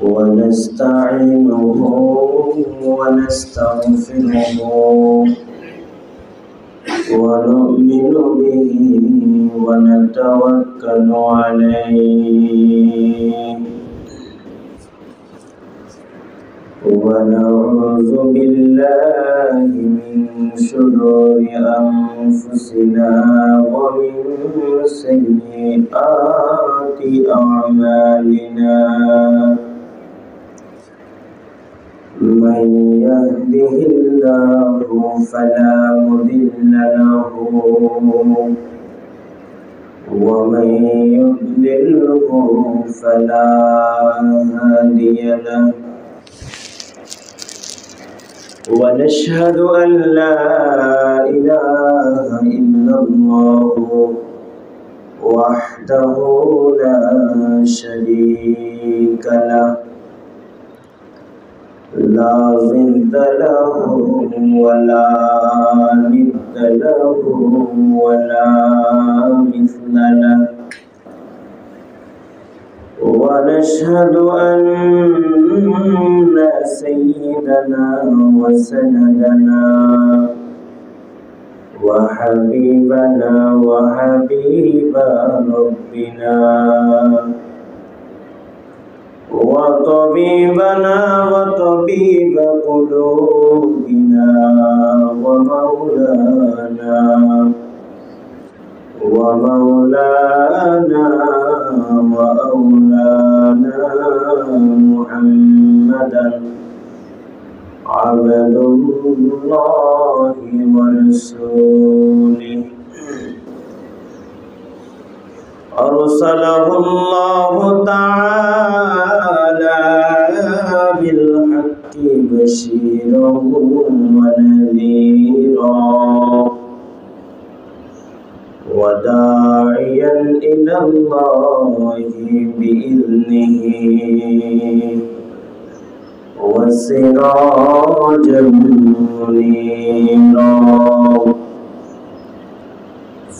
ونستعينه ونستغفره ونؤمن به ونتوكل عليه ونعوذ بالله من شرور أنفسنا ومن سيئات أعمالنا من يهده الله فلا مضل له ومن يضلله فلا هادي له ونشهد أن لا إله إلا الله وحده لا شريك له لا ضد له ولا ند له ولا مثل له ونشهد أن سيدنا وسندنا وحبيبنا وحبيب ربنا وطبيبنا وطبيب قلوبنا ومولانا وأولانا محمدا عبد الله ورسوله أرسله الله تعالى بالحق بشيرا ونذيرا وداعيا إلى الله بإذنه وسراجا منيرا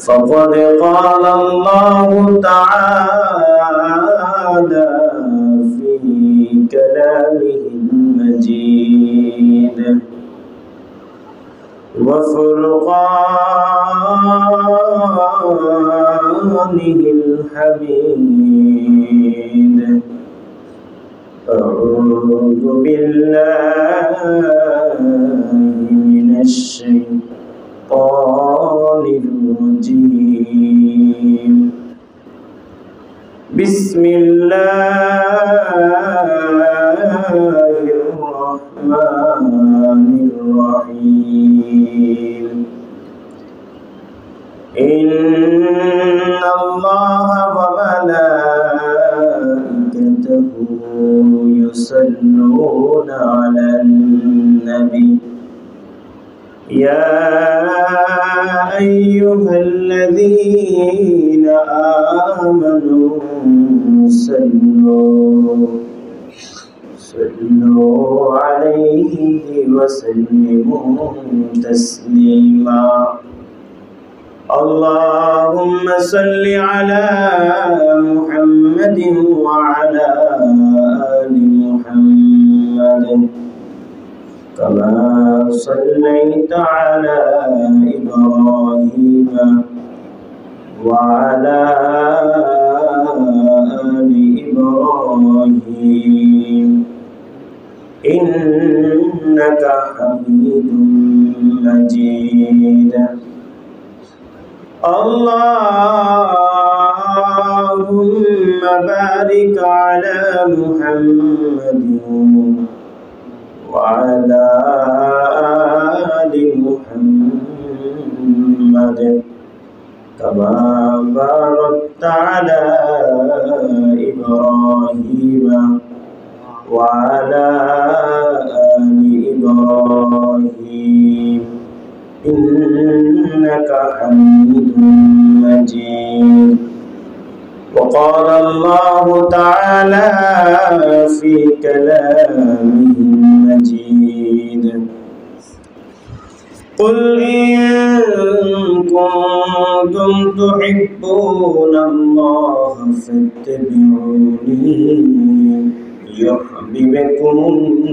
فقد قال الله تعالى في كلامه المجيد وفرقانه الحميد أعوذ بالله من الشيطان الرجيم بسم الله الرحمن الرحيم إن الله وملائكته يصلون على النبي يا أيها الذين آمنوا صلوا عليه وسلموا تسليما اللهم صل على محمد وعلى آل محمد كما صليت على إبراهيم وعلى آل إبراهيم إنك حميد مجيد اللهم بارك على محمد وعلى آل محمد كما باركت على إبراهيم وعلى آل إبراهيم إنك حميد مجيد وقال الله تعالى في كلامه المجيد قل إن كنتم تحبون الله فاتبعوني يحببكم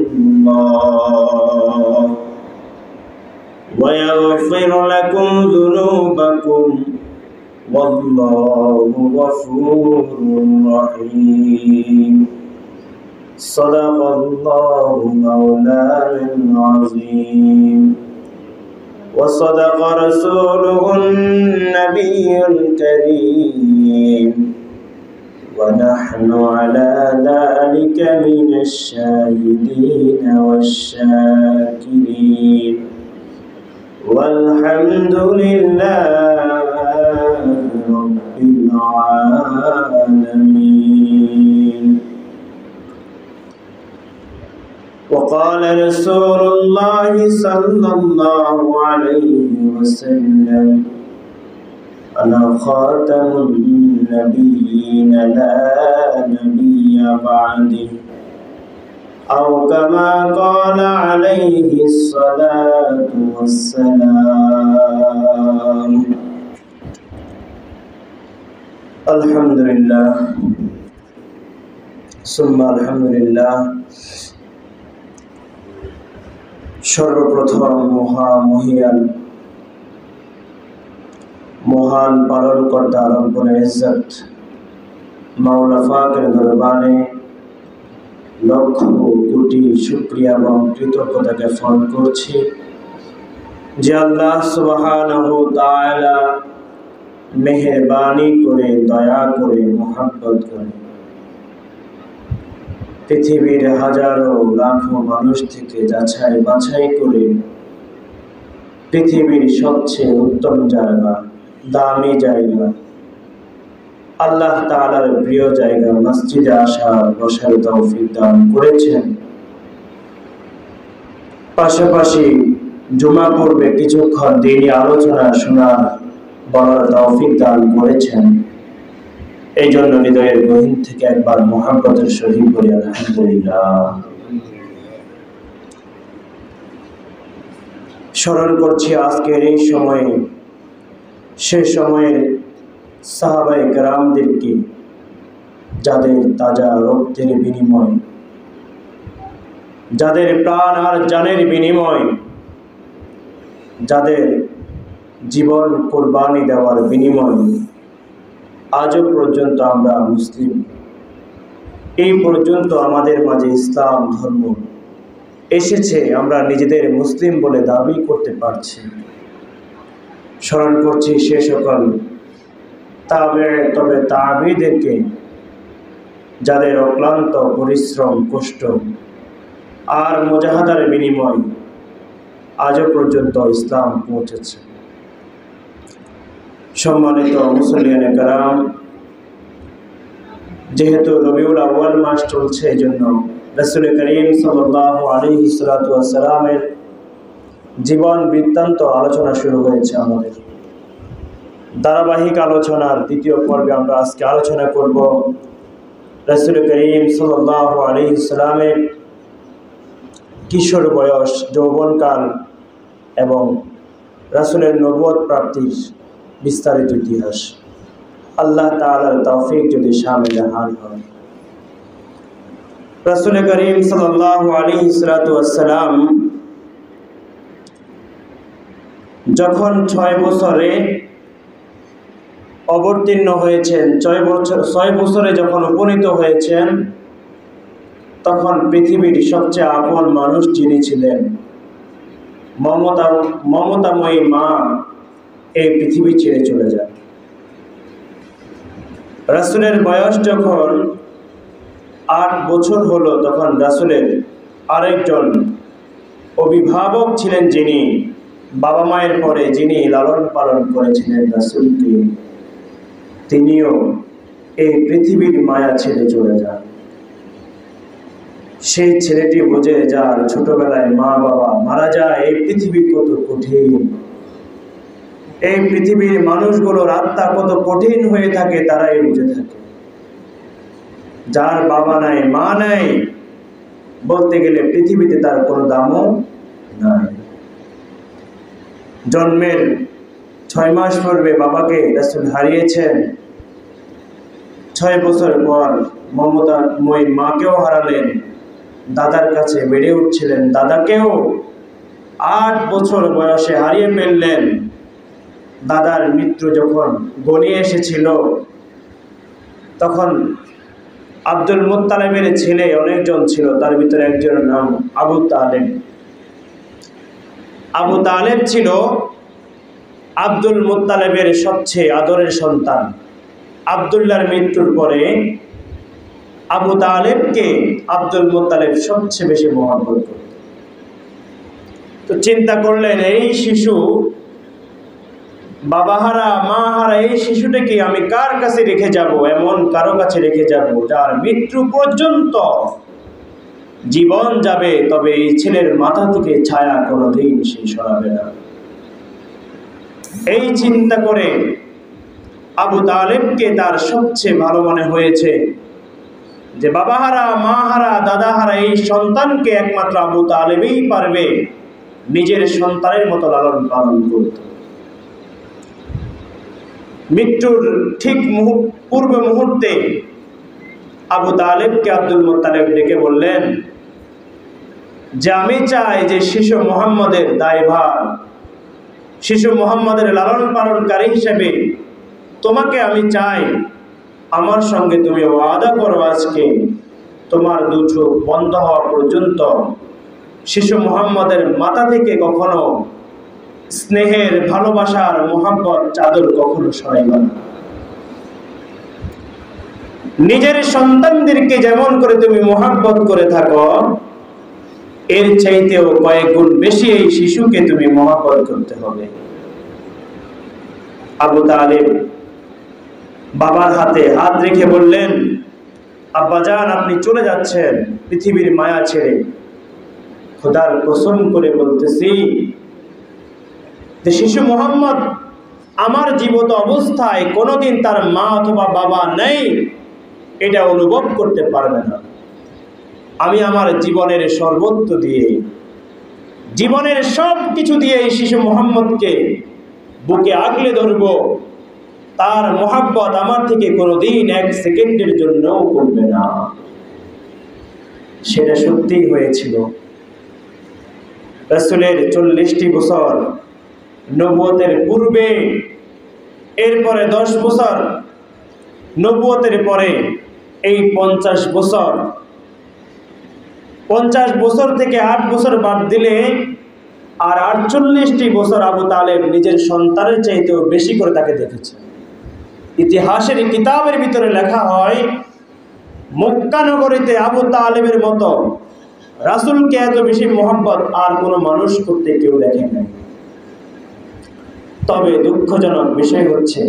الله ويغفر لكم ذنوبكم والله غفور رحيم صدق الله مولانا العظيم وصدق رسوله النبي الكريم ونحن على ذلك من الشاهدين والشاكرين والحمد لله رب العالمين. وقال رسول الله صلى الله عليه وسلم أنا خاتم النبيين لا نبي بعدي أو كما قال عليه الصلاة والسلام. الحمد لله ثم الحمد لله। সর্বপ্রথম মহান পালনকর্তা রব্বুল ইজ্জত মাওলা পাকের দরবারে লক্ষ কোটি শুকরিয়া এবং কৃতজ্ঞতা জ্ঞাপন করছি যে আল্লাহ সুবহানাহু তাআলা মেহেরবানি করে, দয়া করে, মহব্বত করে পৃথিবীর হাজারো লাখো মানুষ থেকে যাচাই বাছাই করে পৃথিবীর সবচেয়ে উত্তম জায়গা, দামি জায়গা, আল্লাহ তাআলার প্রিয় জায়গা মসজিদে আসার বসার তৌফিক দান করেছেন। পাশাপাশি জুমা পূর্বে কিছুক্ষণ দিনী আলোচনা শোনার বলার তৌফিক দান করেছেন। এই জন্য হৃদয়ের গহীন থেকে একবার মুহাব্বতের সহিত বলি আলহামদুলিল্লাহ। স্মরণ করছি আজকের এই সময়ে সে সময়ের সাহাবায়ে কেরামদেরকে যাদের তাজা রক্তের বিনিময়, যাদের প্রাণ আর জানের বিনিময়, যাদের জীবন কোরবানি দেওয়ার বিনিময় আজও পর্যন্ত আমরা মুসলিম, এই পর্যন্ত আমাদের মাঝে ইসলাম ধর্ম এসেছে, আমরা নিজেদের মুসলিম বলে দাবি করতে পারছি। স্মরণ করছি সে সকল তাবেঈদেরকে যাদের অক্লান্ত পরিশ্রম, কষ্ট আর মুজাহাদার বিনিময় আজও পর্যন্ত ইসলাম পৌঁছেছে। সম্মানিত মুসলিয়ানে কেরাম, যেহেতু রবিউল আউয়াল মাস চলছে, এই জন্য রাসূল করিম সাল্লাল্লাহু আলাইহি ওয়াসাল্লামের জীবন বৃত্তান্ত আলোচনা শুরু হয়েছে। আমাদের ধারাবাহিক আলোচনার দ্বিতীয় পর্বে আমরা আজকে আলোচনা করব রাসূল করিম সাল্লাল্লাহু আলাইহি ওয়াসাল্লামের কিশোর বয়স, যৌবনকাল এবং রাসূলের নবুয়ত প্রাপ্তির বিস্তারিত ইতিহাস। আল্লাহ তাআলার তৌফিক যদি শামিল হয়। রাসূল করিম সাল্লাল্লাহু আলাইহি ওয়াসাল্লাম যখন 6 বছরে অবতীর্ণ হয়েছেন, 6 বছরে যখন উপনীত হয়েছেন, তখন পৃথিবীর সবচেয়ে আপন মানুষ যিনি ছিলেন, মমতাময়ী মা এই পৃথিবী ছেড়ে চলে যান। রাসূলের বয়স যখন 8 বছর হলো, তখন রাসূলের আরেকজন অভিভাবক ছিলেন, যিনি বাবা মায়ের পরে যিনি লালন পালন করেছিলেন রাসূলকে, তিনিও এই পৃথিবীর মায়া ছেড়ে চলে যান। সেই ছেলেটি বোঝে যার ছোটবেলায় মা বাবা মারা যায়, এই পৃথিবী কত কঠিন, এই পৃথিবীর মানুষগুলোর আত্মা কত কঠিন হয়ে থাকে, তারাই বুঝে থাকে। যার বাবা নাই, মা নাই, বলতে গেলে পৃথিবীতে তার কোনো দামও নাই। জন্মের 6 মাস পূর্বে বাবাকে রাসূল হারিয়েছেন। 6 বছর পর মমতাময়ী মাকেও হারালেন, দাদার কাছে বেড়ে উঠছিলেন, দাদাকেও 8 বছর বয়সে হারিয়ে ফেললেন। দাদার মৃত্যু যখন ঘনিয়ে এসেছিল, তখন আব্দুল মুত্তালিবের ছেলে অনেকজন ছিল, তার ভিতরে একজনের নাম আবু তালেব। আবু তালেব ছিল আব্দুল মুত্তালিবের সবচেয়ে আদরের সন্তান। আব্দুল্লাহর মৃত্যুর পরে আবু তালেবকে আব্দুল মুত্তালিব সবচেয়ে বেশি মহব্বত করত। তো চিন্তা করলেন, এই শিশু, বাবাহারা মাহারা এই শিশুটাকে আমি কার কাছে রেখে যাব? এমন কারো কাছে রেখে যাব যার মৃত্যু পর্যন্ত জীবন যাবে, তবে এই ছেলের মাথা থেকে ছায়া কোনোদিন সে সরাবে না। এই চিন্তা করে আবু তালেবকে তার সবচেয়ে ভালো মনে হয়েছে যে বাবাহারা মাহারা দাদাহারা এই সন্তানকে একমাত্র আবু তালেবই পারবে নিজের সন্তানের মতো লালন পালন করতে। মৃত্যুর ঠিক পূর্ব মুহূর্তে আবু তালেবকে আব্দুল মুত্তালিব ডেকে বললেন যে আমি চাই যে শিশু মুহাম্মদের দায়ভার, শিশু মুহাম্মদের লালন পালনকারী হিসেবে তোমাকে আমি চাই, আমার সঙ্গে তুমি ওয়াদা করো আজকে তোমার 2 চোখ বন্ধ হওয়া পর্যন্ত শিশু মুহাম্মদের মাথা থেকে কখনো স্নেহের, ভালোবাসার, মোহাব্বত চাদর কখনো সরাইবা না। নিজের সন্তানদেরকে যেমন করে তুমি মোহাব্বত করে থাকো, এর চাইতেও কয়েক গুণ বেশি এই শিশুকে তুমি মোহাব্বত করতে হবে। আবু তালেব বাবার হাতে হাত রেখে বললেন, আব্বাজান আপনি চলে যাচ্ছেন পৃথিবীর মায়া ছেড়ে। খোদার কসম করে বলতেছি যে শিশু মুহাম্মদ আমার জীবিত অবস্থায় কোনোদিন তার মা অথবা বাবা নেই এটা অনুভব করতে পারবে না। আমি আমার জীবনের সর্বত্র দিয়ে, জীবনের সব কিছু দিয়ে এই শিশু মুহাম্মদকে বুকে আগলে ধরব। তার মোহাব্বত আমার থেকে কোনোদিন 1 সেকেন্ডের জন্যও কমবে না। সেটা সত্যিই হয়েছিল। রাসূলের 40টি বছর নবুয়তের পূর্বে, এরপরে 10 বছর নবুয়তের পরে, এই 50 বছর, 50 বছর থেকে 8 বছর বাদ দিলে আর 48টি বছর আবু তালেব নিজের সন্তানের চাইতেও বেশি করে তাকে দেখেছে। ইতিহাসের কিতাবের ভিতরে লেখা হয়, মক্কা নগরীতে আবু তালেবের মতো রাসূলকে এত বেশি মোহাব্বত আর কোনো মানুষ করতে কেউ দেখে নাই। তবে দুঃখজনক বিষয় হচ্ছে,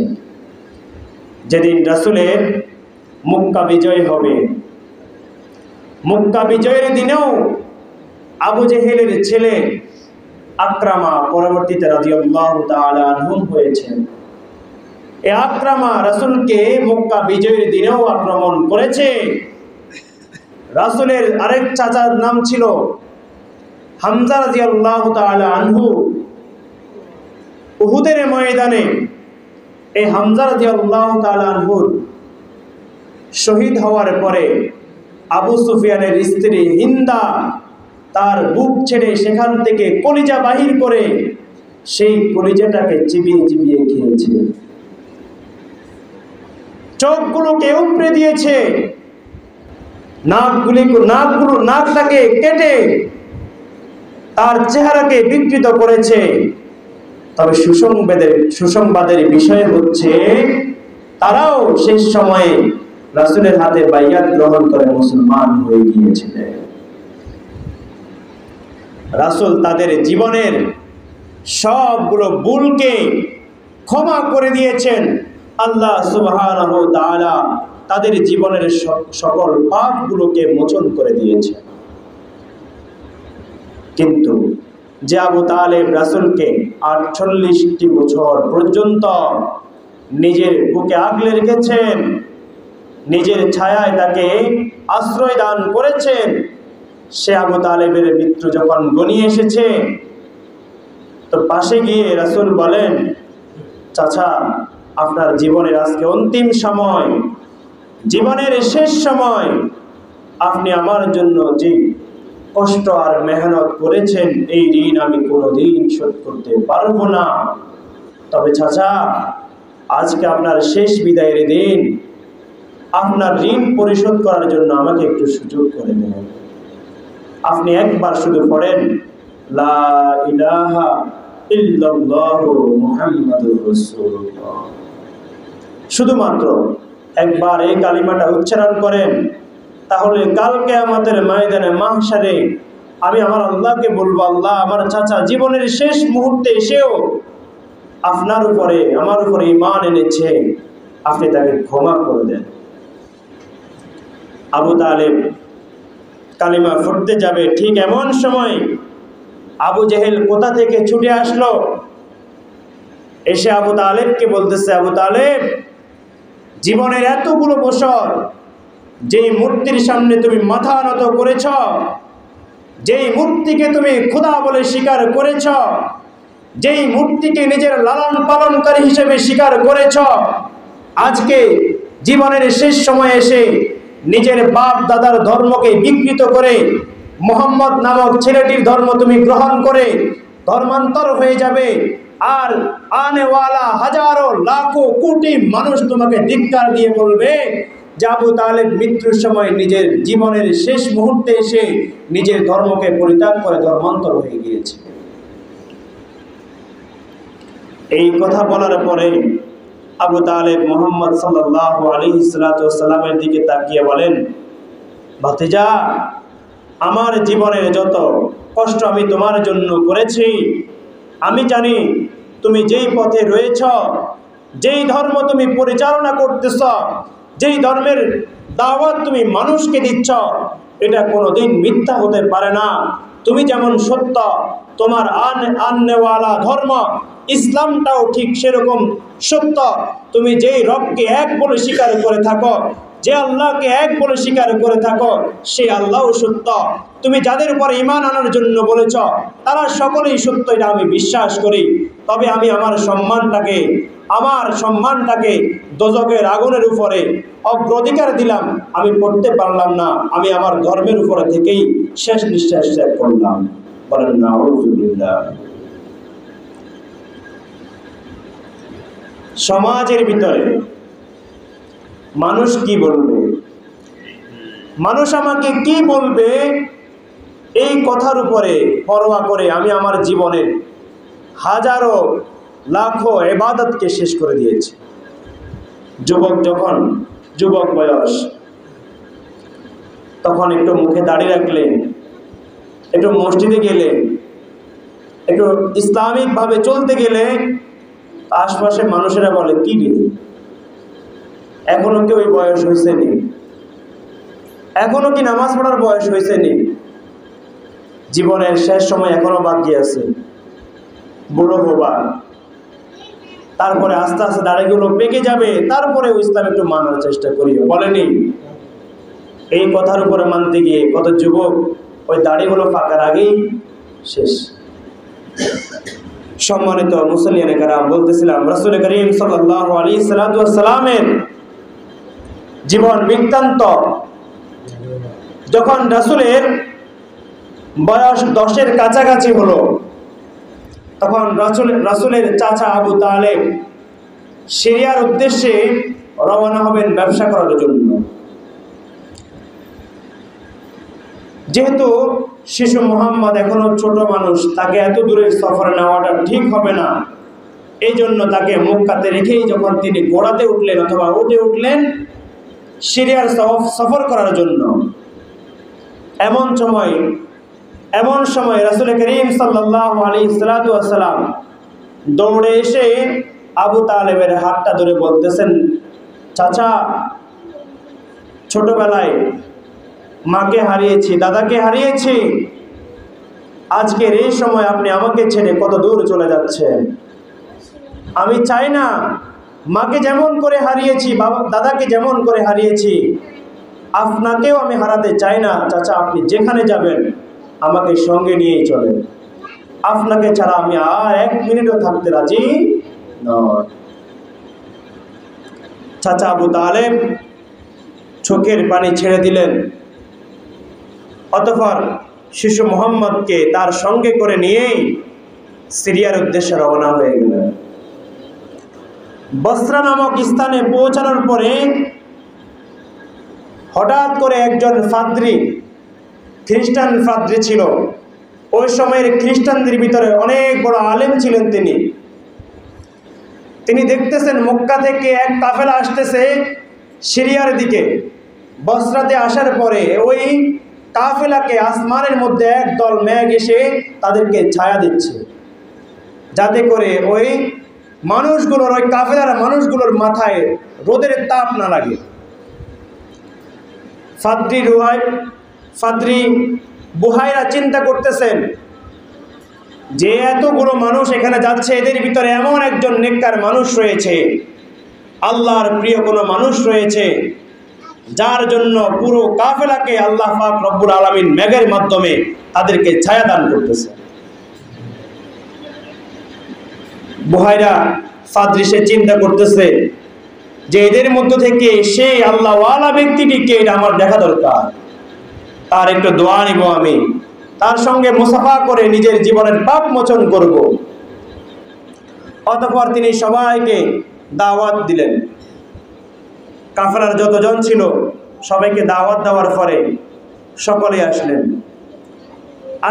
যেদিন রাসূলের মক্কা বিজয় হবে, মক্কা বিজয়ের দিনেও আবু জেহেলের ছেলে আকরামা পরবর্তীতে রাদিয়াল্লাহু তাআলা আনহু হয়েছেন। এই আকরামা রাসূলকে মক্কা বিজয়ের দিনেও আক্রমণ করেছে। রাসূলের আরেক চাচার নাম ছিল হামজা রাদিয়াল্লাহু তাআলা আনহু। উহুদের ময়দানে এই হামজা রাদিয়াল্লাহু তাআলা আনহু শহীদ হওয়ার পরে আবু সুফিয়ানের স্ত্রী হিন্দা তার বুক ছেড়ে সেখান থেকে কলিজা বাহির করে সেই কলিজাটাকে চিবিয়ে চিবিয়ে খেয়েছে, চোখগুলোকে উপড়ে দিয়েছে, নাকটাকে কেটে তার চেহারাকে বিকৃত করেছে। তবে সুসংবাদের বিষয় হচ্ছে তারাও শেষ সময়ে রাসূলের হাতে বাইয়াত গ্রহণ করে মুসলমান হয়ে গিয়েছিলেন। রাসূল তাদের জীবনের সবগুলো ভুলকে ক্ষমা করে দিয়েছেন। আল্লাহ সুবহানাহু ওয়া তাআলা তাদের জীবনের সকল পাপগুলোকে মোচন করে দিয়েছেন। কিন্তু যে আবু তালেব রাসূলকে 48টি বছর পর্যন্ত নিজের বুকে আগলে রেখেছেন, নিজের ছায়ায় তাকে আশ্রয় দান করেছেন, সে আবু তালেবের মৃত্যু যখন ঘনিয়ে এসেছে, তো পাশে গিয়ে রাসূল বলেন, চাচা আপনার জীবনের আজকে অন্তিম সময়, জীবনের শেষ সময় আপনি আমার জন্য যে কষ্ট আর মেহনত করেছেন, এই ঋণ আমি কোনোদিন শোধ করতে পারবো না। তবে চাচা, আজকে আপনার শেষ বিদায়ের দিন, আপনার ঋণ পরিশোধ করার জন্য আমাকে একটু সুযোগ করে দেন। আপনি একবার শুধু পড়েন, লা ইলাহা ইল্লাল্লাহু মুহাম্মাদুর রাসূলুল্লাহ। শুধুমাত্র একবার এই কালিমাটা উচ্চারণ করেন, তাহলে কাল কিয়ামতের ময়দানে মাহশারে আমি আমার আল্লাহকে বলবো, আল্লাহ, আমার চাচা জীবনের শেষ মুহূর্তে এসেও আপনার উপরে আমার উপরে ঈমান এনেছে, আপনি তাকে ক্ষমা করে দেন। আবু তালেব কালিমা পড়তে যাবে, ঠিক এমন সময় আবু জেহেল কোথা থেকে ছুটে আসলো, এসে আবু তালেবকে বলতেছে, আবু তালেব, জীবনের এতগুলো বছর যেই মূর্তির সামনে তুমি মাথা নত করেছ, যেই মূর্তিকে তুমি খোদা বলে স্বীকার করেছ, যেই মূর্তিকে নিজের লালন পালনকারী হিসেবে স্বীকার করেছ, আজকে জীবনের শেষ সময়ে এসে নিজের বাপ দাদার ধর্মকে বিকৃত করে মোহাম্মদ নামক ছেলেটির ধর্ম তুমি গ্রহণ করে ধর্মান্তর হয়ে যাবে, আর আনেওয়ালা হাজারো লাখো কোটি মানুষ তোমাকে ধিক্কার দিয়ে বলবে যে আবু তালেব মৃত্যুর সময় নিজের জীবনের শেষ মুহূর্তে এসে নিজের ধর্মকে পরিত্যাগ করে ধর্মান্তর হয়ে গিয়েছে। এই কথা বলার পরে আবু তালেব মুহাম্মদ সাল্লাল্লাহু আলাইহি সাল্লামের দিকে তাকিয়ে বলেন, ভাতিজা, আমার জীবনের যত কষ্ট আমি তোমার জন্য করেছি, আমি জানি তুমি যেই পথে রয়েছ, যেই ধর্ম তুমি পরিচালনা করতেছ, যেই ধর্মের দাওয়াত তুমি মানুষকে দিচ্ছ, এটা কোনোদিন মিথ্যা হতে পারে না। তুমি যেমন সত্য, তোমার আননেওয়ালা ধর্ম ইসলামটাও ঠিক সেরকম সত্য। তুমি যেই রবকে এক বলে স্বীকার করে থাকো, যে আল্লাহকে এক বলে স্বীকার করে থাকো, সেই আল্লাহও সত্য। তুমি যাদের উপর ঈমান আনার জন্য বলেছ, তারা সকলেই সত্য, এটা আমি বিশ্বাস করি। তবে আমি আমার সম্মানটাকে দোজখের আগুনের উপরে অগ্রাধিকার দিলাম, আমি পড়তে পারলাম না, আমি আমার ধর্মের উপরে থেকেই শেষ নিঃশ্বাস ত্যাগ করলাম। বলেন নাউযুবিল্লাহ। সমাজের ভিতরে মানুষ কি বলবে, মানুষ আমাকে কি বলবে, এই কথার উপরে পরোয়া করে আমি আমার জীবনের হাজারো লাখো ইবাদতকে শেষ করে দিয়েছি। যুবক বয়স, তখন একটু মুখে দাড়ি রাখলে, একটু মসজিদে গেলে, একটু ইসলামিকভাবে চলতে গেলে আশপাশে মানুষেরা বলে, কি রে, এখনো কি ওই বয়স হয়েছে নি, এখনো কি নামাজ পড়ার বয়স হয়েছে নি, জীবনের শেষ সময় এখনো বাকি আছে, বুড়ো হবা, তারপরে আস্তে আস্তে দাড়িগুলো পেকে যাবে, তারপরে ইসলাম একটু মানার চেষ্টা করিও, বলেনি? এই কথার উপরে মানতে গিয়ে কত যুবক ওই দাড়িগুলো পাকার আগেই শেষ। সম্মানিত মুসলিয়ানে কেরাম, বলতেছিলাম রাসূল করিম সাল্লাল্লাহু আলাইহি সাল্লামের জীবন বৃত্তান্ত। যখন রাসূলের বয়স 10-এর কাছাকাছি হলো, তখন রাসূলের চাচা আবু তালেব সিরিয়ার উদ্দেশ্যে রওনা হবেন ব্যবসা করার জন্য। যেহেতু শিশু মুহাম্মদ এখনো ছোট মানুষ, তাকে এত দূরের সফরে নেওয়াটা ঠিক হবে না, এই জন্য তাকে মক্কাতে রেখেই যখন তিনি ঘোড়াতে উঠলেন অথবা উঠে উঠলেন সিরিয়ার সফর করার জন্য, এমন সময় রাসূল করিম সাল্লাল্লাহু আলাইহি সাল্লাম দৌড়ে এসে আবু তালেবের হাতটা ধরে বলতেছেন, চাচা, ছোটবেলায় মাকে হারিয়েছি, দাদাকে হারিয়েছি, আজকের এই সময় আপনি আমাকে ছেড়ে কত দূর চলে যাচ্ছেন। আমি চাই না, মাকে যেমন করে হারিয়েছি, দাদাকে যেমন করে হারিয়েছি, আপনাকেও আমি হারাতে চাই না। চাচা, আপনি যেখানে যাবেন আমাকে সঙ্গে নিয়েই চলেন, আপনাকে ছাড়া আমি আর 1 মিনিটও থাকতে রাজি নয়। চাচা আবু তালেব চোখের পানি ছেড়ে দিলেন। অতঃপর শিশু মুহাম্মদকে তার সঙ্গে করে নিয়েই সিরিয়ার উদ্দেশ্যে রওনা হয়ে গেলেন। বসরা নামক স্থানে পৌঁছানোর পরে হঠাৎ করে একজন ফাদ্রি, খ্রিস্টান ফাদ্রি ছিল। ওই সময়ের খ্রিস্টানদের ভিতরে অনেক বড় আলেম ছিলেন। তিনি দেখতেছেন মক্কা থেকে এক কাফেলা আসতেছে সিরিয়ার দিকে। বসরাতে আসার পরে ওই কাফেলাকে আসমানের মধ্যে একদল মেঘ এসে তাদেরকে ছায়া দিচ্ছে, যাতে করে ওই মানুষগুলোর, ওই কাফেলার মানুষগুলোর মাথায় রোদের তাপ না লাগে। ফাদ্রি বুহাইরা চিন্তা করতেছেন যে এতগুলো মানুষ এখানে যাচ্ছে, এদের ভিতরে এমন একজন নেককার মানুষ রয়েছে, আল্লাহর প্রিয় কোনো মানুষ রয়েছে, যার জন্য পুরো কাফেলাকে আল্লাহ পাক রব্বুল আলামিন মেঘের মাধ্যমে তাদেরকে ছায়া দান করতেছে। বুহাইরা ফাদ্রি সে চিন্তা করতেছে যে এদের মধ্য থেকে সেই আল্লাহওয়ালা ব্যক্তিটিকে এটা আমার দেখা দরকার, তার একটু দোয়া নিব, আমি তার সঙ্গে মুসাফা করে নিজের জীবনের পাপ মোচন করব। অতঃপর তিনি সবাইকে দাওয়াত দিলেন। কাফেলার যতজন ছিল সবাইকে দাওয়াত দেওয়ার পরে সকলে আসলেন।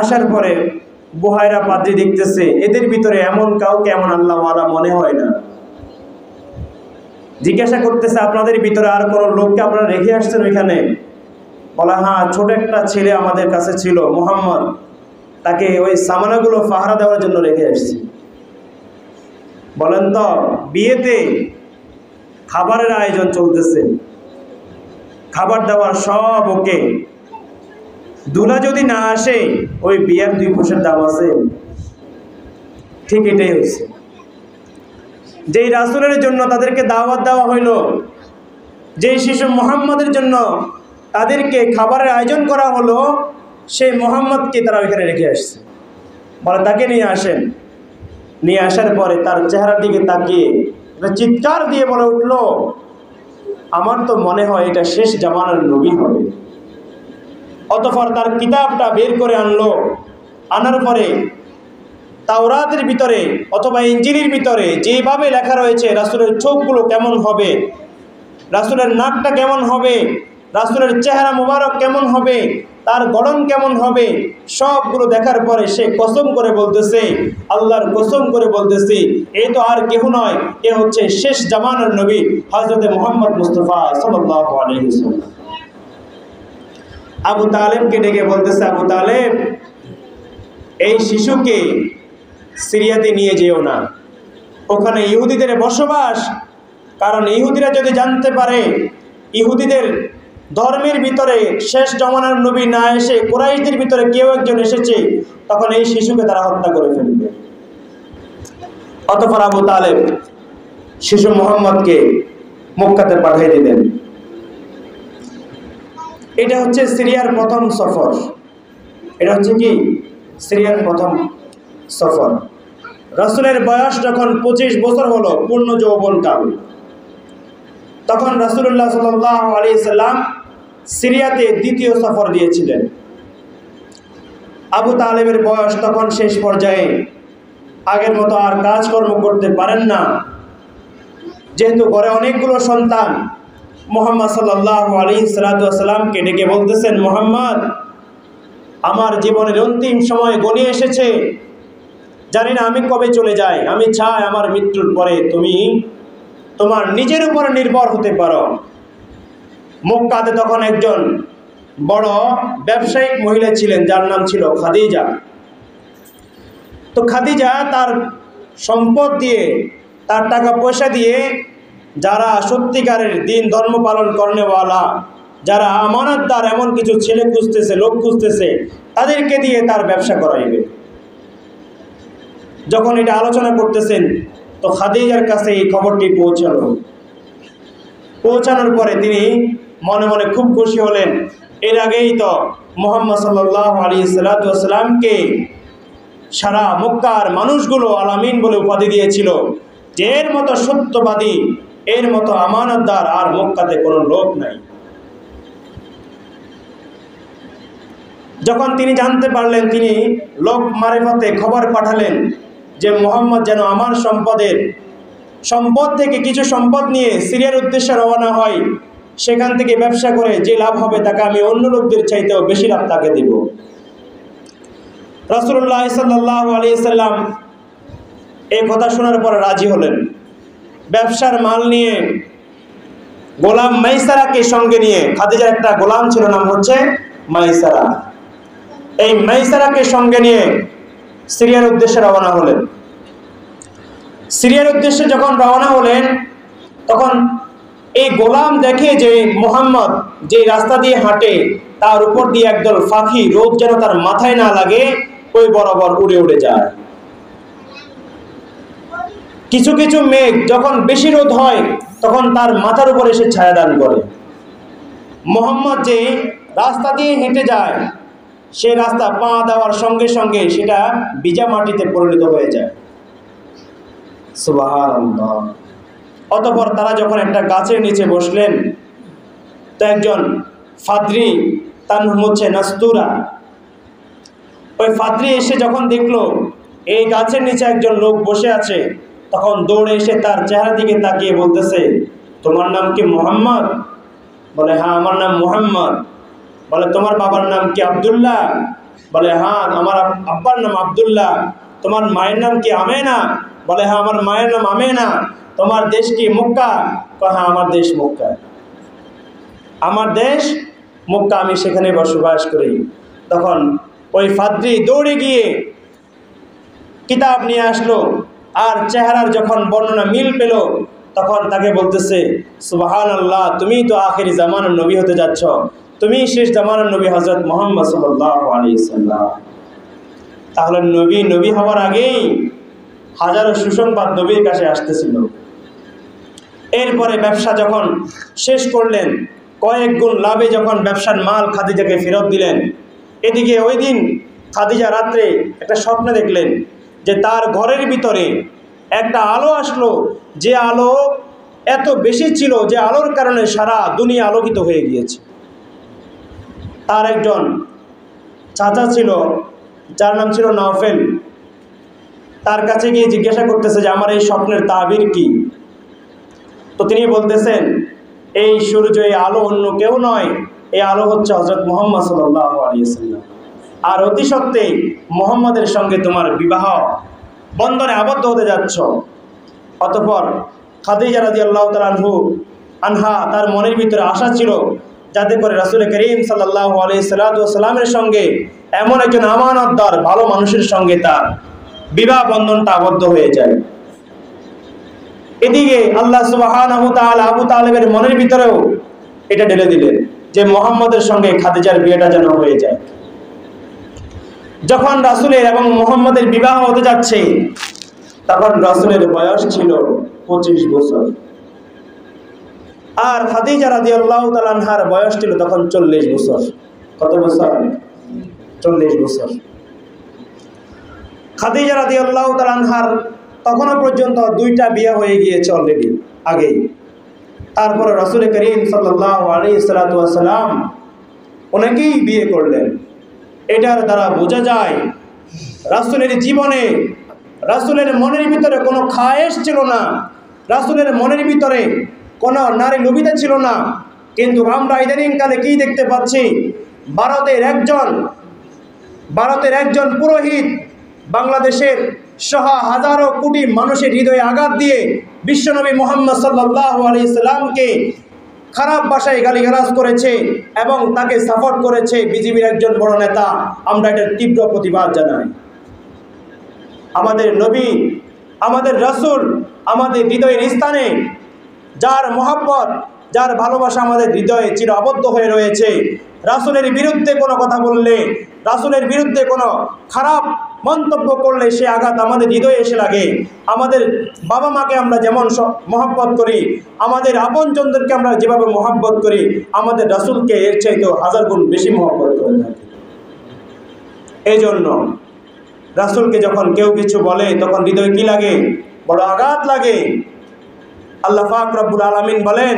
আসার পরে বুহাইরা পাদ্রী দেখতেছে এদের ভিতরে এমন কাউকে এমন আল্লাহওয়ালা মনে হয় না। জিজ্ঞাসা করতেছে, আপনাদের ভিতরে আর কোনো লোককে আপনারা রেখে আসছেন ওইখানে? বলা, হ্যাঁ, ছোট একটা ছেলে আমাদের কাছে ছিল মুহাম্মদ, তাকে ওই সামানাগুলো পাহারা দেওয়ার জন্য রেখে আসছি। বলেন তো, বিয়েতে খাবারের আয়োজন চলতেছে, খাবার দাবার সব ওকে, দুলা যদি না আসে ওই বিয়ের 2 পয়সার দাম আছে। ঠিক এটাই হয়েছে। যেই রাসূলের জন্য তাদেরকে দাওয়াত দেওয়া হইল, যেই শিশু মুহাম্মদের জন্য তাদেরকে খাবারের আয়োজন করা হলো, সেই মুহাম্মদকে তারা ওইখানে রেখে আসছে। বলে, তাকে নিয়ে আসেন। নিয়ে আসার পরে তার চেহারার দিকে তাকিয়ে চিৎকার দিয়ে বলে উঠল, আমার তো মনে হয় এটা শেষ জামানার নবী হবে। অতঃপর তার কিতাবটা বের করে আনলো। আনার পরে তাওরাতের ভিতরে অথবা ইঞ্জিলের ভিতরে যেভাবে লেখা রয়েছে রাসূলের চোখগুলো কেমন হবে, রাসূলের নাকটা কেমন হবে, রাসূলের চেহারা মুবারক কেমন হবে, তার গঠন কেমন হবে, সবগুলো দেখার পরে সে কসম করে বলতেছে, আল্লাহর কসম করে বলতেছে, এই তো আর কেউ নয়, এ হচ্ছে শেষ জামানার নবী হযরত মুহাম্মদ মুস্তাফা সাল্লাল্লাহু আলাইহি ওয়াসাল্লাম। আবু তালেবকে ডেকে বলতেছে, আবু তালেব, এই শিশুকে সিরিয়াতে নিয়ে যেও না, ওখানে ইহুদিদের বসবাস। কারণ ইহুদিরা যদি জানতে পারে ইহুদিদের ধর্মের ভিতরে শেষ জামানার নবী না এসে কুরাইশদের ভিতরে কেউ একজন এসেছে, তখন এই শিশুকে তারা হত্যা করে ফেলবে। অতঃপর আবু তালেব শিশু মুহাম্মদকে মক্কাতে পাঠিয়ে দিলেন। এটা হচ্ছে সিরিয়ার প্রথম সফর। এটা হচ্ছে কি সিরিয়ার প্রথম সফর। রাসূলের বয়স যখন 25 বছর হলো, পূর্ণ যৌবনকাল, তখন রাসূলুল্লাহ সাল্লাল্লাহু আলাইহি সাল্লাম সিরিয়াতে দ্বিতীয় সফর দিয়েছিলেন। আবু তালেবের বয়স তখন শেষ পর্যায়ে, আগের মতো আর কাজকর্ম করতে পারেন না। যেহেতু ঘরে অনেকগুলো সন্তান, মুহাম্মদ সাল্লাল্লাহু আলাইহি সাল্লামকে ডেকে বলতেছেন, মুহাম্মদ, আমার জীবনের অন্তিম সময় গনিয়ে এসেছে, জানি না আমি কবে চলে যাই। আমি চাই আমার মৃত্যুর পরে তুমি তোমার নিজের উপর নির্ভর হতে পারো। মক্কাতে তখন একজন বড় ব্যবসায়িক মহিলা ছিলেন, যার নাম ছিল খাদিজা। তো খাদিজা তার সম্পদ দিয়ে, তার টাকা পয়সা দিয়ে যারা সত্যিকারের দিন ধর্ম পালন করেনেওয়ালা, যারা আমানতদার, এমন কিছু ছেলে খুঁজতেছে, লোক খুঁজতেছে, তাদেরকে দিয়ে তার ব্যবসা করাইবে। যখন এটা আলোচনা করতেছেন, তো খাদিজার কাছে এই খবরটি পৌঁছানোর পরে তিনি মনে মনে খুব খুশি হলেন। এর আগেই তো মুহাম্মদ সাল্লাল্লাহু আলাইহি সাল্লামকে সারা মক্কার মানুষগুলো আলামিন বলে উপাধি দিয়েছিল, যে এর মতো সত্যবাদী, এর মতো আমানতদার আর মক্কাতে কোনো লোক নাই। যখন তিনি জানতে পারলেন, তিনি লোক মারেফতে খবর পাঠালেন যে মুহাম্মদ যেন আমার সম্পদ থেকে কিছু সম্পদ নিয়ে সিরিয়ার উদ্দেশ্যে রওনা হয়, সেখান থেকে ব্যবসা করে যে লাভ হবে তাকে আমি অন্য লোকদের চাইতেও বেশি লাভ তাকে দেব। রাসূলুল্লাহ সাল্লাল্লাহু আলাইহি সাল্লাম এই কথা শোনার পর রাজি হলেন। ব্যবসার মাল নিয়ে গোলাম মাইসারাকে সঙ্গে নিয়ে, খাদিজার একটা গোলাম ছিল, নাম হচ্ছে মাইসারা, এই মাইসারাকে সঙ্গে নিয়ে সিরিয়ার উদ্দেশ্যে রওনা হলেন। সিরিয়ার উদ্দেশ্যে যখন রওনা হলেন তখন এই গোলাম দেখে যে মুহাম্মদ যে রাস্তা দিয়ে হাঁটে তার উপর দিয়ে একদল পাখি রোদ যেন তার মাথায় না লাগে ওই বরাবর উড়ে উড়ে যায়। কিছু কিছু মেঘ যখন বেশি রোদ হয় তখন তার মাথার উপর এসে ছায়া দান করে। মুহাম্মদ যে রাস্তা দিয়ে হেঁটে যায় সে রাস্তা পা দেওয়ার সঙ্গে সঙ্গে সেটা ভিজা মাটিতে পরিণত হয়ে যায়। সুবহানাল্লাহ। অতঃপর তারা যখন একটা গাছের নিচে বসলেন তো একজন ফাদ্রি, তার নাম হচ্ছে নাস্তুরা, ওই ফাদ্রি এসে যখন দেখলো এই গাছের নিচে একজন লোক বসে আছে তখন দৌড়ে এসে তার চেহারা দিকে তাকিয়ে বলতেছে, তোমার নাম কি মুহাম্মদ? বলে, হ্যাঁ আমার নাম মুহাম্মদ। বলে, তোমার বাবার নাম কি আব্দুল্লাহ? বলে, হ্যাঁ আমার আব্বার নাম আব্দুল্লাহ। তোমার মায়ের নাম কি আমেনা? বলে, হ্যাঁ আমার মায়ের নাম আমেনা। তোমার দেশ কি মক্কা? হ্যাঁ আমার দেশ মক্কা। আমার দেশ মক্কা, আমি সেখানে বসবাস করি। তখন ওই ফাদ্রি দৌড়ে গিয়ে কিতাব নিয়ে আসলো আর চেহারার যখন বর্ণনা মিল পেল তখন তাকে বলতেছে, সুবহানাল্লাহ, তুমি তো আখিরি জামানার নবী হতে যাচ্ছ, তুমি শেষ জামানার নবী হযরত মুহাম্মদ সাল্লাল্লাহু আলাইহি সাল্লাম। তাহলে নবী হওয়ার আগেই হাজারো সুসংবাদ নবীর কাছে আসতেছিল। এরপরে ব্যবসা যখন শেষ করলেন, কয়েক গুণ লাভে যখন ব্যবসার মাল খাদিজাকে ফেরত দিলেন, এদিকে ওই দিন খাদিজা রাত্রে একটা স্বপ্ন দেখলেন যে তার ঘরের ভিতরে একটা আলো আসলো, যে আলো এত বেশি ছিল যে আলোর কারণে সারা দুনিয়া আলোকিত হয়ে গিয়েছে। তার একজন চাচা ছিল যার নাম ছিল নওফেল, তার কাছে গিয়ে জিজ্ঞাসা করতেছে যে আমার এই স্বপ্নের তাবির কি? তো তিনি বলতেছেন, এই সূর্য, এই আলো অন্য কেউ নয়, এই আলো হচ্ছে হযরত মুহাম্মদ সাল্লাল্লাহু আলাইহি ওয়াসাল্লাম। আর অতি সত্ত্বে মুহাম্মাদের সঙ্গে তোমার বিবাহ বন্ধনে আবদ্ধ হতে যাচ্ছ। অতঃপর খাদিজা রাদিয়াল্লাহু তাআলা আনহা তার মনের ভিতরে আশা ছিল যাতে করে রাসূল করিম সাল্লাল্লাহু আলাইহি সাল্লামের সঙ্গে এমন একজন আমানতদার ভালো মানুষের সঙ্গে তার বিবাহ বন্ধনটা আবদ্ধ হয়ে যায়। এদিকে আল্লাহ সুবহানাহু ওয়া তাআলা আবু তালেবের মনের ভিতরেও এটা ঢেলে দিলেন যে মুহাম্মদের সঙ্গে খাদিজার বিয়েটা যেন হয়ে যায়। যখন রাসূলের এবং মুহাম্মদের বিবাহ হতে যাচ্ছে তখন রাসূলের বয়স ছিল 25 বছর আর খাদিজা রাদিয়াল্লাহু তাআলা আনহার বয়স ছিল তখন 40 বছর। কত বছর? 40 বছর। খাদিজা রাদিয়াল্লাহু তাআলা আনহার তখনও পর্যন্ত 2টা বিয়ে হয়ে গিয়েছে অলরেডি আগেই। তারপরে রাসূল করিম সাল্লাল্লাহু আলাইহি ওয়াসাল্লাম অনেকেই বিয়ে করলেন। এটার দ্বারা বোঝা যায় রাসূলের জীবনে, রাসূলের মনের ভিতরে কোনো খায়েশ ছিল না, রাসূলের মনের ভিতরে কোনো নারী লোভিতা ছিল না। কিন্তু আমরা ইদানিংকালে কি দেখতে পাচ্ছি, ভারতের একজন পুরোহিত বাংলাদেশের সহ হাজারো কোটি মানুষের হৃদয়ে আঘাত দিয়ে বিশ্বনবী মুহাম্মদ সাল্লাল্লাহু আলাইহি সাল্লামকে খারাপ ভাষায় গালিগালাজ করেছে এবং তাকে সাপোর্ট করেছে বিজেপির একজন বড় নেতা। আমরা এটার তীব্র প্রতিবাদ জানাই। আমাদের নবী, আমাদের রাসূল আমাদের হৃদয়ের স্থানে, যার মহব্বত, যার ভালোবাসা আমাদের হৃদয়ে চির আবদ্ধ হয়ে রয়েছে, রাসূলের বিরুদ্ধে কোনো কথা বললে, রাসূলের বিরুদ্ধে কোনো খারাপ মন্তব্য করলে সে আঘাত আমাদের হৃদয়ে এসে লাগে। আমাদের বাবা মাকে আমরা যেমন মহব্বত করি, আমাদের আপনজনদেরকে আমরা যেভাবে মহব্বত করি, আমাদের রাসূলকে এর চাইতেও 1000 গুণ বেশি মহব্বত করে থাকি। এই জন্য রাসূলকে যখন কেউ কিছু বলে তখন হৃদয়ে কি লাগে? বড় আঘাত লাগে। আল্লাহ পাক রব্বুল আলামিন বলেন,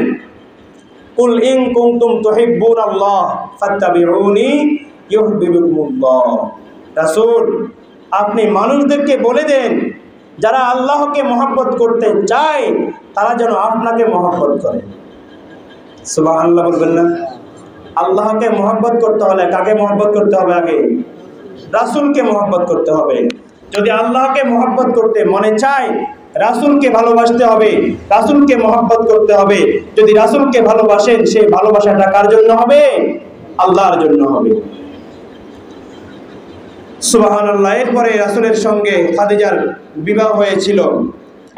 কুল ইন কুনতুম তুহিব্বুনাল্লাহ ফাত্তাবিউনি ইউহিব্বুকুমুল্লাহ। রাসূল, আপনি মানুষদেরকে বলে দেন যারা আল্লাহকে মহব্বত করতে চায় তারা যেন আপনাকে মহব্বত করে। সুবহানাল্লাহ বলবেন না? আল্লাহকে মহব্বত করতে হলে কাকে মহব্বত করতে হবে? আগে রাসূলকে মহব্বত করতে হবে। যদি আল্লাহকে মহব্বত করতে মনে চায় রাসূলকে ভালোবাসতে হবে, রাসূলকে মহব্বত করতে হবে। যদি রাসূলকে ভালোবাসেন সেই ভালোবাসাটা কার জন্য হবে? আল্লাহর জন্য হবে। সুবহানাল্লাহ। এরপরে রাসূলের সঙ্গে খাদিজার বিবাহ হয়েছিল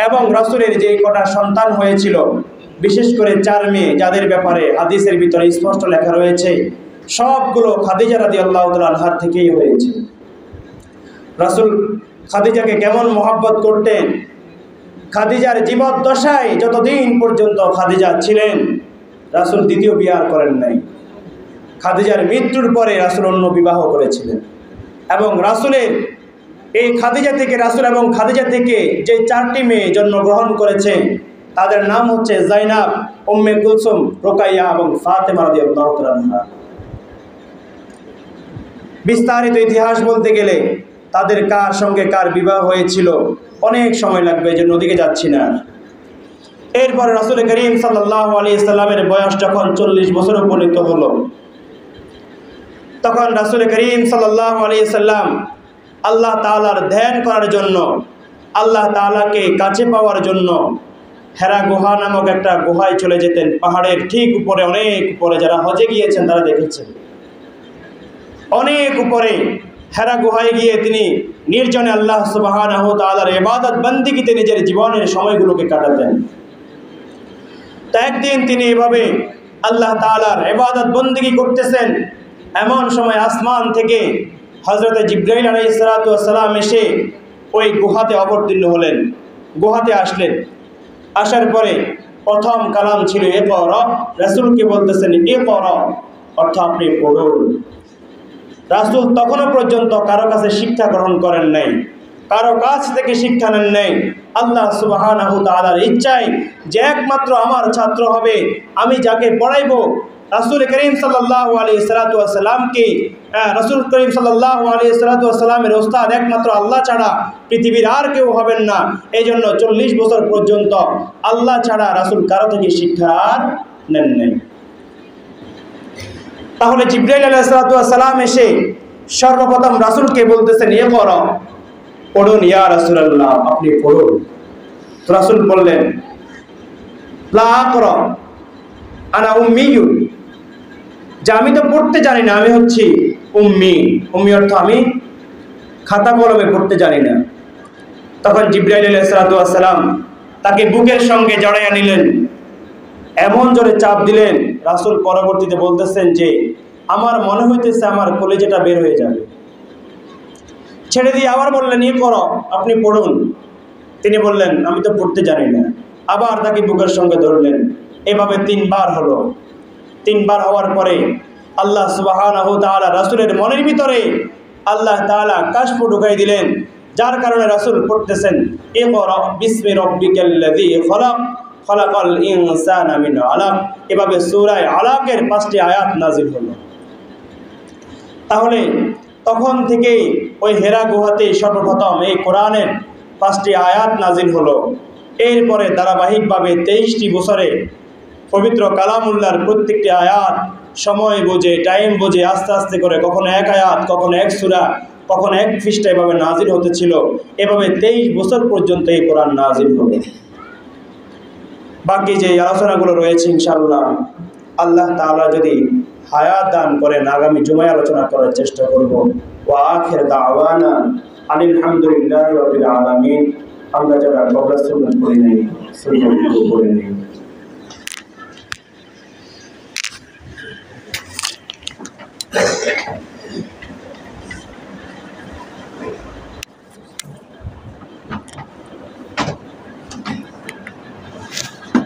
এবং রাসূলের যে কটা সন্তান হয়েছিল, বিশেষ করে 4 মেয়ে যাদের ব্যাপারে হাদিসের ভিতরে স্পষ্ট লেখা রয়েছে, সবগুলো খাদিজা রাদিয়াল্লাহু তাআলা আনহার থেকেই হয়েছে। রাসূল খাদিজাকে কেমন মহব্বত করতেন! খাদিজার জীবদ্দশায় যতদিন পর্যন্ত খাদিজা ছিলেন রাসূল দ্বিতীয় বিয়ে করেন নাই। খাদিজার মৃত্যুর পরে রাসূল অন্য বিবাহ করেছিলেন এবং রাসূলের এই খাদিজা থেকে রাসূল এবং খাদিজা থেকে যে 4টি মেয়ে জন্মগ্রহণ করেছে তাদের নাম হচ্ছে জাইনাব, উম্মে কুলসুম, রুকাইয়া এবং ফাতেমা রাদিয়াল্লাহু তাআলা আনহা। বিস্তারিত ইতিহাস বলতে গেলে তাদের কার সঙ্গে কার বিবাহ হয়েছিল অনেক সময় লাগবে, যে নদীকে যাচ্ছি না। এরপরে রাসূল করিম সাল্লাল্লাহু আলাইহি সাল্লামের বয়স যখন 40 বছর উপনীত হলো তখন রাসূল করিম সাল্লাল্লাহু আলাইহি সাল্লাম আল্লাহ তাআলার ধ্যান করার জন্য, আল্লাহ তাআলাকে কাছে পাওয়ার জন্য হেরা গুহা নামক একটা গুহায় চলে যেতেন। পাহাড়ের ঠিক উপরে, অনেক উপরে, যারা হজে গিয়েছেন তারা দেখেছেন, অনেক উপরে হেরা গুহায় গিয়ে তিনি নির্জনে আল্লাহ সুবহানাহু ওয়া তাআলার ইবাদত বন্দেগীতে নিজের জীবনের সময়গুলোকে কাটাতেন। তা একদিন তিনি এভাবে আল্লাহ তাআলার ইবাদত বন্দেগী করতেছেন, এমন সময় আসমান থেকে হযরত জিবরাইল আলাইহিস সালাতু ওয়াস সালাম এসে ওই গুহাতে অবতীর্ণ হলেন। গুহাতে আসলেন, আসার পরে প্রথম কালাম ছিল ইকরা। রাসূলকে বলতেছেন ইকরা, অর্থ আপনি পড়ুন। রাসূল তখনও পর্যন্ত কারো কাছে শিক্ষা গ্রহণ করেন নাই, কারো কাছ থেকে শিক্ষা নেন নাই। আল্লাহ সুবহানাহু ওয়া তাআলার ইচ্ছায় যে একমাত্র আমার ছাত্র হবে, আমি যাকে পড়াইবো, রাসূল করিম সাল্লাল্লাহু আলাইহি সাল্লামকে, রাসূল করিম সাল্লাল্লাহু আলাইহি সাল্লামের ওস্তাদ একমাত্র আল্লাহ ছাড়া পৃথিবীর আর কেউ হবেন না। এই জন্য 40 বছর পর্যন্ত আল্লাহ ছাড়া রাসূল কারো থেকে শিক্ষা আর নেন নাই। তাহলে জিবরাইল আলাইহিস সালাম এসে সর্বপ্রথম রাসূলকে বলতেছেন ইকরা, পড়ুন ইয়া রাসূলুল্লাহ, আপনি পড়ুন। তো রাসূল বললেন লা আকরা আনা উম্মিয়ুন, যে আমি তো পড়তে জানি না, আমি হচ্ছি উম্মি। উম্মি অর্থ আমি খাতা কলমে পড়তে জানি না। তখন জিবরাইল আলাইহিস সালাম তাকে বুকের সঙ্গে জড়াইয়া নিলেন, এমন জোরে চাপ দিলেন, রাসূল পরবর্তীতে বলতেছেন যে আমার মনে হইতেছে আমার কলিজাটা বের হয়ে যাবে। ছেড়ে দিয়ে আবার বললেন ইকরা, আপনি পড়ুন। তিনি বললেন আমি তো পড়তে জানি না। আবার তাকে বুকের সঙ্গে ধরলেন। এভাবে 3 বার হলো। 3 বার হওয়ার পরে আল্লাহ সুবহানাহু ওয়া তাআলা রাসূলের মনের ভিতরে আল্লাহ তাআলা কাশফ ঢুকাই দিলেন, যার কারণে রাসূল পড়তেছেন ইকরা বিসমি রাব্বিকাল্লাযী খলাক খলাকাল ইনসানা মিন আলাক। এভাবে সূরা আলাকের 5টি আয়াত নাযিল হলো। তাহলে তখন থেকেই ওই হেরা গুহাতে সর্বপ্রথম এই কোরআনের 5টি আয়াত নাযিল হলো। এরপরে ধারাবাহিকভাবে 23টি বছরে পবিত্র কালামুল্লাহর প্রত্যেকটি আয়াত সময় বুঝে, টাইম বুঝে, আস্তে আস্তে করে কখনো 1 আয়াত, কখনো 1 সূরা, কখনো 1 পৃষ্ঠা এভাবে নাযিল হতেছিল। এভাবে 23 বছর পর্যন্ত এই কোরআন নাযিল হলো। বাকি যে আলোচনাগুলো রয়েছে ইনশাআল্লাহ আল্লাহ তাআলা যদি হায়াত দান করেন আগামী জুমায় আলোচনা করার চেষ্টা করব। ওয়া আখির দাওয়ানা আলহামদুলিল্লাহি রাব্বিল আলামিন। আমরা যারা কবর সুন্নাত পড়ি নাই, সুন্নাত পড়ি নাই।